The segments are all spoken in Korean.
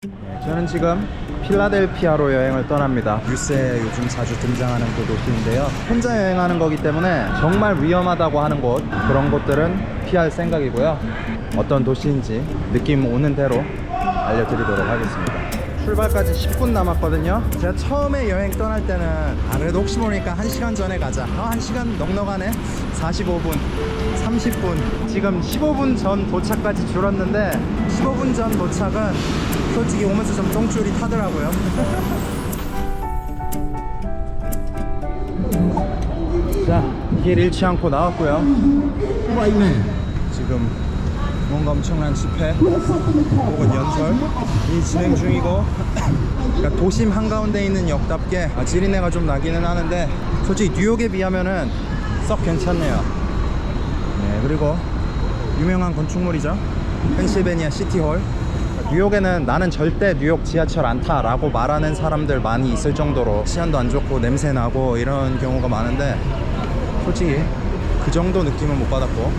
저는 지금 필라델피아로 여행을 떠납니다. 뉴스에 요즘 자주 등장하는 그 도시인데요, 혼자 여행하는 거기 때문에 정말 위험하다고 하는 곳, 그런 곳들은 피할 생각이고요. 어떤 도시인지 느낌 오는 대로 알려드리도록 하겠습니다. 출발까지 10분 남았거든요. 제가 처음에 여행 떠날 때는 그래도 혹시 모르니까 1시간 전에 가자. 1시간 넉넉하네. 45분 30분 지금 15분 전 도착까지 줄었는데, 15분 전 도착은 솔직히 오면서 좀 똥줄이 타더라고요. 자, 길 잃지 않고 나왔고요. 지금 뭔가 엄청난 집회 혹은 연설이 진행 중이고, 그러니까 도심 한가운데 있는 역답게 지린내가 좀 나기는 하는데, 솔직히 뉴욕에 비하면은 썩 괜찮네요. 네, 그리고 유명한 건축물이죠, 펜실베니아 시티홀. 뉴욕에는 나는 절대 뉴욕 지하철 안 타 라고 말하는 사람들 많이 있을 정도로 치안도 안 좋고 냄새 나고 이런 경우가 많은데, 솔직히 그 정도 느낌은 못 받았고,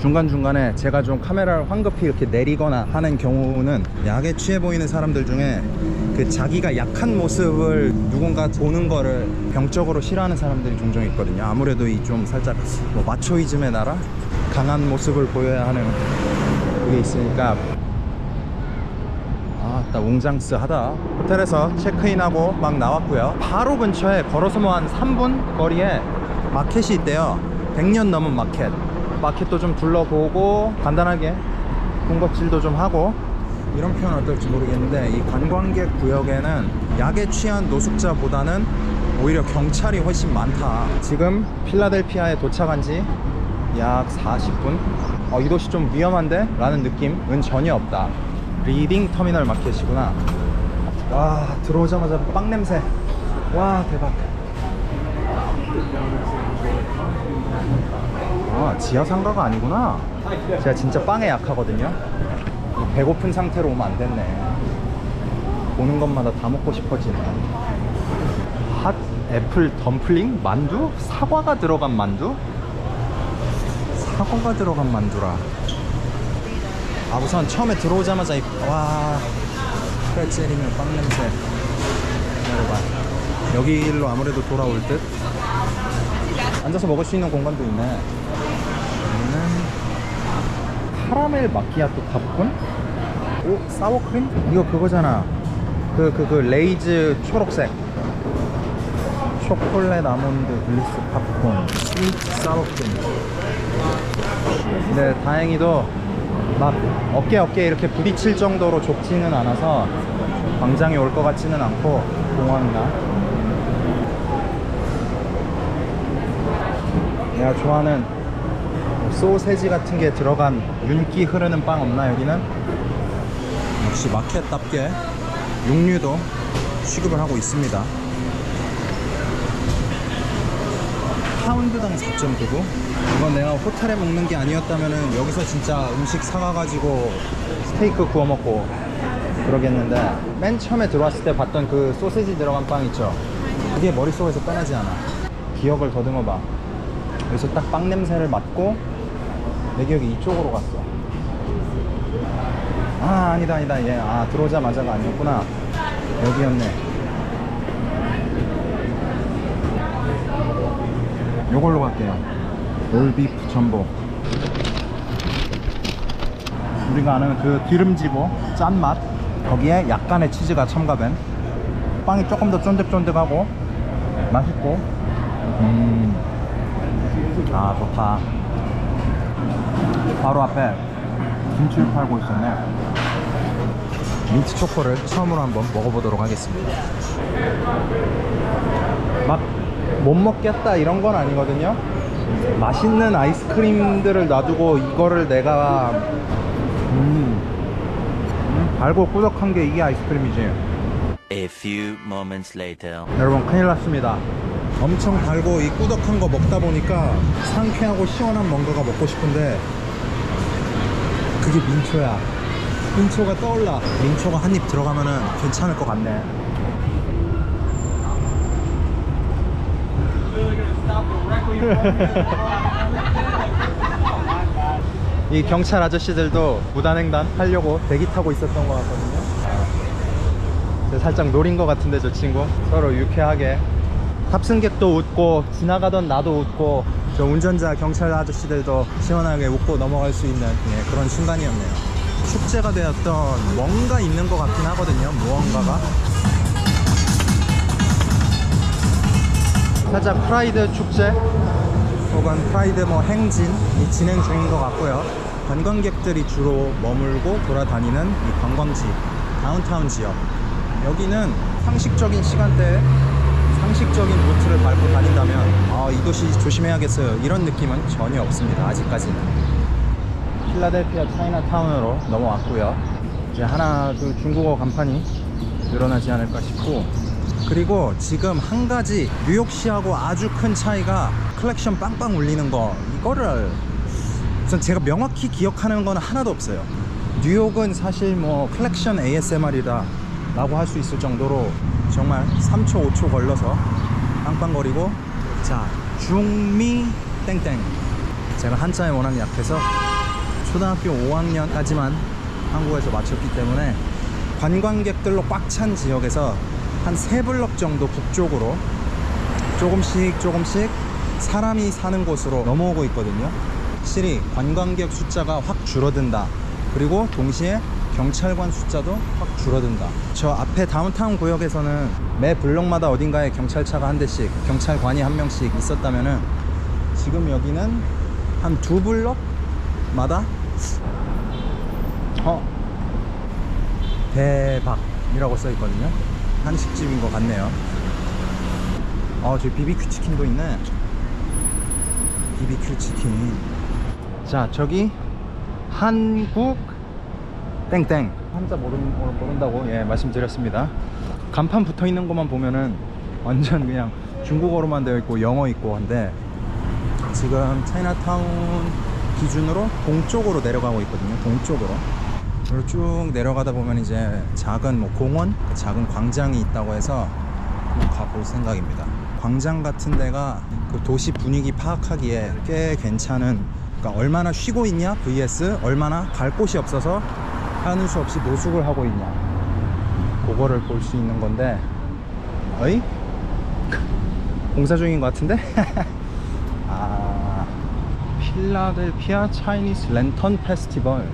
중간중간에 제가 좀 카메라를 황급히 이렇게 내리거나 하는 경우는 약에 취해 보이는 사람들 중에 그 자기가 약한 모습을 누군가 보는 거를 병적으로 싫어하는 사람들이 종종 있거든요. 아무래도 이 좀 살짝 뭐 마초이즘의 나라? 강한 모습을 보여야 하는 그게 있으니까. 나 웅장스하다. 호텔에서 체크인하고 막 나왔고요. 바로 근처에 걸어서 뭐 한 3분 거리에 마켓이 있대요. 100년 넘은 마켓도 좀 둘러보고 간단하게 군것질도 좀 하고, 이런 표현 어떨지 모르겠는데, 이 관광객 구역에는 약에 취한 노숙자보다는 오히려 경찰이 훨씬 많다. 지금 필라델피아에 도착한 지 약 40분. 이 도시 좀 위험한데? 라는 느낌은 전혀 없다. 리딩 터미널 마켓이구나. 와, 들어오자마자 빵 냄새. 와, 대박. 지하 상가가 아니구나. 제가 진짜 빵에 약하거든요. 배고픈 상태로 오면 안 됐네. 보는 것마다 다 먹고 싶어지네. 핫 애플 덤플링? 만두? 사과가 들어간 만두? 사과가 들어간 만두라. 우선 처음에 들어오자마자 와, 프레첼이면 빵 냄새. 기다려봐. 여기로 아무래도 돌아올 듯. 앉아서 먹을 수 있는 공간도 있네. 여기는 카라멜 마키아토 팝콘? 오, 사워크림? 이거 그거잖아. 그 레이즈 초록색 초콜릿 아몬드 블리스 팝콘 스위트 사워크림. 근데 다행히도 막 어깨 이렇게 부딪힐 정도로 좁지는 않아서 광장에 올 것 같지는 않고, 공항이나. 내가 좋아하는 소세지 같은 게 들어간 윤기 흐르는 빵 없나 여기는? 역시 마켓답게 육류도 취급을 하고 있습니다. 파운드당 4.99? 이건 내가 호텔에 먹는 게 아니었다면은 여기서 진짜 음식 사가가지고 스테이크 구워 먹고 그러겠는데, 맨 처음에 들어왔을 때 봤던 그 소세지 들어간 빵 있죠? 그게 머릿속에서 떠나지 않아. 기억을 더듬어봐. 여기서 딱 빵 냄새를 맡고 내 기억이 이쪽으로 갔어. 아니다 얘. 들어오자마자가 아니었구나. 여기였네. 요걸로 갈게요. 올비프 전복. 우리가 아는 그 기름지고 짠맛, 거기에 약간의 치즈가 첨가된, 빵이 조금 더 쫀득쫀득하고 맛있고. 좋다. 바로 앞에 김치를 팔고 있었네. 민트 초코를 처음으로 한번 먹어보도록 하겠습니다. 막 못 먹겠다 이런 건 아니거든요. 맛있는 아이스크림들을 놔두고 이거를 내가 달고 꾸덕한 게 이게 아이스크림이지. A few moments later. 여러분, 큰일 났습니다. 엄청 달고 이 꾸덕한 거 먹다 보니까 상쾌하고 시원한 뭔가가 먹고 싶은데, 그게 민초야. 민초가 떠올라. 민초가 한 입 들어가면은 괜찮을 것 같네. 이 경찰 아저씨들도 무단횡단 하려고 대기 타고 있었던 것 같거든요. 살짝 노린 것 같은데 저 친구 서로 유쾌하게 탑승객도 웃고 지나가던 나도 웃고 저 운전자 경찰 아저씨들도 시원하게 웃고 넘어갈 수 있는 그런 순간이었네요. 축제가 되었던 뭔가 있는 것 같긴 하거든요. 무언가가 살짝 프라이드 축제 혹은 프라이드 뭐 행진이 진행 중인 것 같고요. 관광객들이 주로 머물고 돌아다니는 이 관광지 다운타운 지역, 여기는 상식적인 시간대에 상식적인 루트를 밟고 다닌다면 이 도시 조심해야겠어요 이런 느낌은 전혀 없습니다. 아직까지는 필라델피아 차이나타운으로 넘어왔고요. 이제 하나 둘 중국어 간판이 늘어나지 않을까 싶고, 그리고 지금 한 가지 뉴욕시하고 아주 큰 차이가 클렉션 빵빵 울리는 거, 이거를 우선 제가 명확히 기억하는 건 하나도 없어요. 뉴욕은 사실 뭐 클렉션 ASMR이다 라고 할 수 있을 정도로 정말 3초 5초 걸러서 빵빵거리고, 자 중미 땡땡, 제가 한자에 워낙 약해서 초등학교 5학년까지만 한국에서 마쳤기 때문에 관광객들로 꽉 찬 지역에서 한 3블럭 정도 북쪽으로 조금씩 사람이 사는 곳으로 넘어오고 있거든요. 확실히 관광객 숫자가 확 줄어든다. 그리고 동시에 경찰관 숫자도 확 줄어든다. 저 앞에 다운타운 구역에서는 매 블럭마다 어딘가에 경찰차가 한 대씩, 경찰관이 한 명씩 있었다면은 지금 여기는 한 2블럭마다 대박이라고 써 있거든요. 한식집인 것 같네요. 저기 BBQ 치킨도 있네. BBQ 치킨. 자, 저기 한국 땡땡, 한자 모른다고 말씀드렸습니다. 간판 붙어 있는 것만 보면은 완전 그냥 중국어로만 되어 있고 영어 있고 한데, 지금 차이나타운 기준으로 동쪽으로 내려가고 있거든요. 동쪽으로. 그리고 쭉 내려가다 보면 이제 작은 뭐 공원, 작은 광장이 있다고 해서 가볼 생각입니다. 광장 같은 데가 그 도시 분위기 파악하기에 꽤 괜찮은, 그러니까 얼마나 쉬고 있냐 vs 얼마나 갈 곳이 없어서 하는 수 없이 노숙을 하고 있냐, 그거를 볼 수 있는 건데, 어이? 공사 중인 것 같은데? 필라델피아 차이니스 랜턴 페스티벌.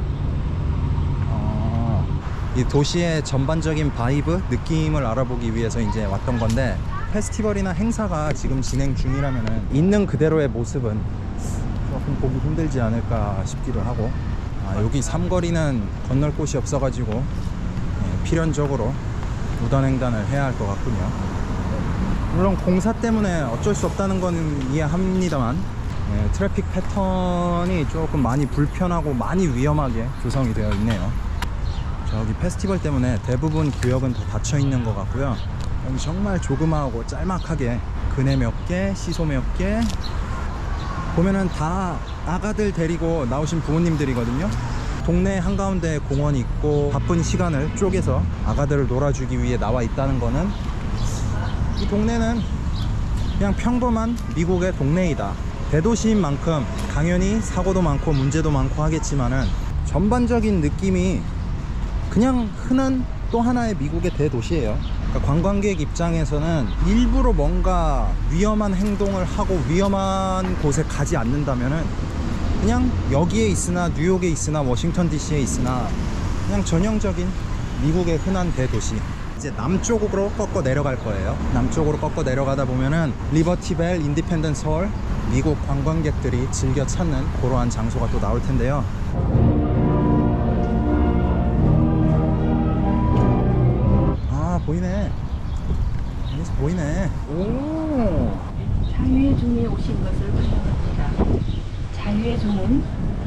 이 도시의 전반적인 바이브, 느낌을 알아보기 위해서 이제 왔던 건데, 페스티벌이나 행사가 지금 진행 중이라면은 있는 그대로의 모습은 조금 보기 힘들지 않을까 싶기도 하고, 여기 삼거리는 건널 곳이 없어가지고 필연적으로 무단횡단을 해야 할 것 같군요. 물론 공사 때문에 어쩔 수 없다는 건 이해합니다만, 트래픽 패턴이 조금 많이 불편하고 많이 위험하게 조성이 되어 있네요. 저기 페스티벌 때문에 대부분 구역은 다 닫혀 있는 것 같고요. 여기 정말 조그마하고 짤막하게 그네 몇 개, 시소 몇 개, 보면은 다 아가들 데리고 나오신 부모님들이거든요. 동네 한가운데 공원이 있고 바쁜 시간을 쪼개서 아가들을 놀아주기 위해 나와 있다는 거는, 이 동네는 그냥 평범한 미국의 동네이다. 대도시인 만큼 당연히 사고도 많고 문제도 많고 하겠지만은 전반적인 느낌이 그냥 흔한 또 하나의 미국의 대도시예요. 그러니까 관광객 입장에서는 일부러 뭔가 위험한 행동을 하고 위험한 곳에 가지 않는다면은 그냥 여기에 있으나 뉴욕에 있으나 워싱턴 DC에 있으나 그냥 전형적인 미국의 흔한 대도시. 이제 남쪽으로 꺾어 내려갈 거예요. 남쪽으로 꺾어 내려가다 보면은 리버티벨, 인디펜던스 홀, 미국 관광객들이 즐겨 찾는 그러한 장소가 또 나올 텐데요. 보이네. 여기서 보이네. 오. 자유의 종에 오신 것을 환영합니다. 자유의 종은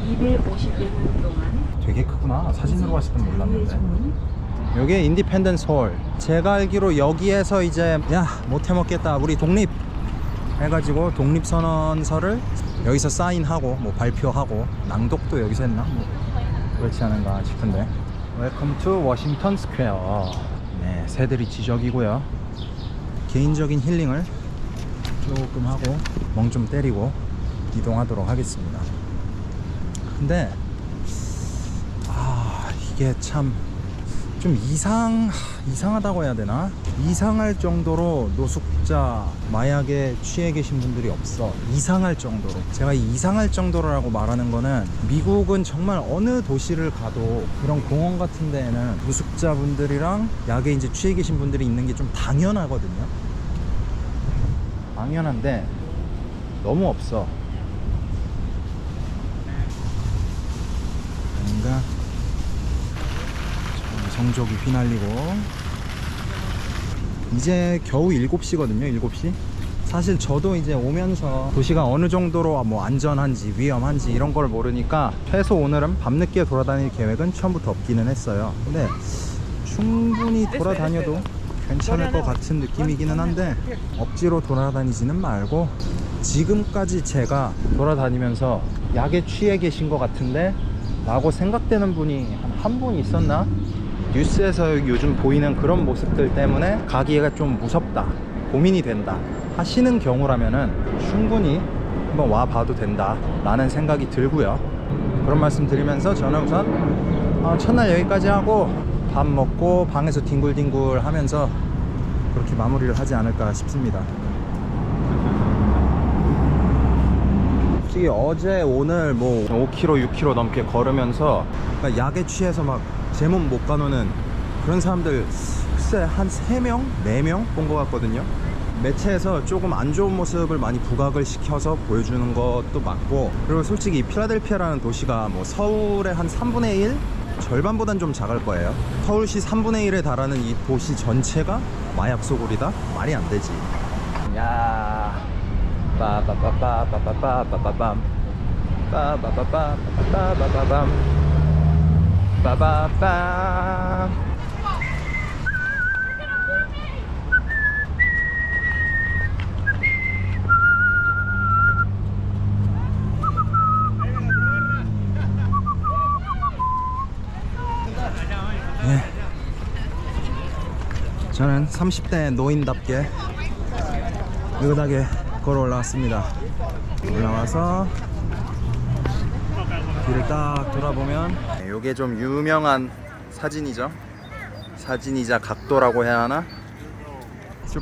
250년 동안 되게 크구나. 사진으로 봤을 땐 몰랐는데. 여기 인디펜던스 홀. 제가 알기로 여기에서 이제 못해 먹겠다, 우리 독립 해가지고 독립선언서를 여기서 사인하고 뭐 발표하고 낭독도 여기서 했나? 뭐 그렇지 않은가 싶은데. 웰컴 투 워싱턴 스퀘어. 네, 새들이 지적이고요. 개인적인 힐링을 조금 하고 멍 좀 때리고 이동하도록 하겠습니다. 근데 이게 참 좀 이상하다고 해야 되나? 이상할 정도로 노숙자, 마약에 취해 계신 분들이 없어. 이상할 정도로. 제가 이 이상할 정도라고 말하는 거는 미국은 정말 어느 도시를 가도 이런 공원 같은 데에는 노숙자분들이랑 약에 이제 취해 계신 분들이 있는 게 좀 당연하거든요. 당연한데 너무 없어. 뭔가 성적이 휘날리고 이제 겨우 7시거든요. 7시. 사실 저도 이제 오면서 도시가 어느 정도로 뭐 안전한지 위험한지 이런 걸 모르니까 최소 오늘은 밤늦게 돌아다닐 계획은 처음부터 없기는 했어요. 근데 충분히 돌아다녀도 괜찮을 것 같은 느낌이기는 한데 억지로 돌아다니지는 말고, 지금까지 제가 돌아다니면서 약에 취해 계신 것 같은데 라고 생각되는 분이 한 분 있었나? 뉴스에서 요즘 보이는 그런 모습들 때문에 가기가 좀 무섭다, 고민이 된다 하시는 경우라면은 충분히 한번 와봐도 된다 라는 생각이 들고요. 그런 말씀 드리면서 저는 우선 첫날 여기까지 하고 밥 먹고 방에서 뒹굴뒹굴 하면서 그렇게 마무리를 하지 않을까 싶습니다. 솔직히 어제 오늘 뭐 5km 6km 넘게 걸으면서 그러니까 약에 취해서 막 제 몸 못 가누는 그런 사람들 글쎄 한 3명? 4명 본 것 같거든요. 매체에서 조금 안 좋은 모습을 많이 부각을 시켜서 보여주는 것도 맞고, 그리고 솔직히 필라델피아라는 도시가 뭐 서울의 한 3분의 1? 절반보단 좀 작을 거예요. 서울시 3분의 1에 달하는 이 도시 전체가 마약 소굴이다? 말이 안 되지. 야, 빠바바바바바바바밤, 빠바바바바바바밤, 빠바밤. 예. 저는 30대 노인답게 느긋하게 걸어 올라왔습니다. 올라와서 길을 딱 돌아보면 요게 좀 유명한 사진이죠. 사진이자 각도라고 해야 하나?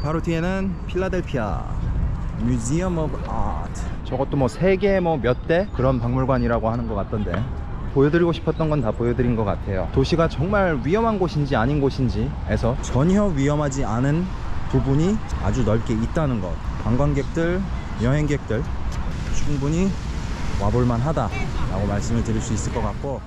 바로 뒤에는 필라델피아 뮤지엄 오브 아트. 저것도 뭐 세계 뭐 몇 대 그런 박물관이라고 하는 것 같던데, 보여드리고 싶었던 건 다 보여드린 것 같아요. 도시가 정말 위험한 곳인지 아닌 곳인지에서 전혀 위험하지 않은 부분이 아주 넓게 있다는 것, 관광객들, 여행객들 충분히 와볼만 하다 라고 말씀을 드릴 수 있을 것 같고,